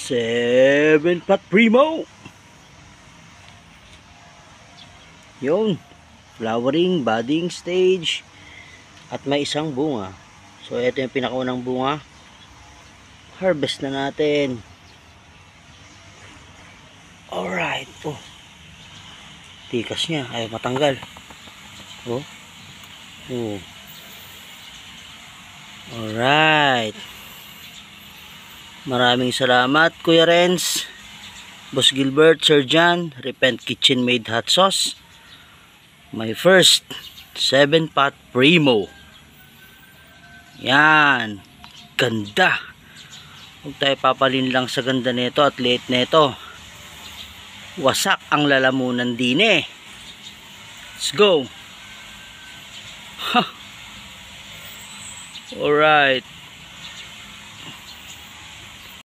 7 pot primo. Yung flowering, budding stage at may isang bunga. So ito yung pinakaunang bunga. Harvest na natin. Alright. Oh, tikas niya, ayaw matanggal. Oh. Oh. Alright. Maraming salamat Kuya Renz, Boss Gilbert, Sir John, Repent Kitchen Made Hot Sauce. My first 7 pot primo. Yan. Ganda. Huwag tayo papalin lang sa ganda nito at liit nito. Wasak ang lalamunan din eh. Let's go. Alright.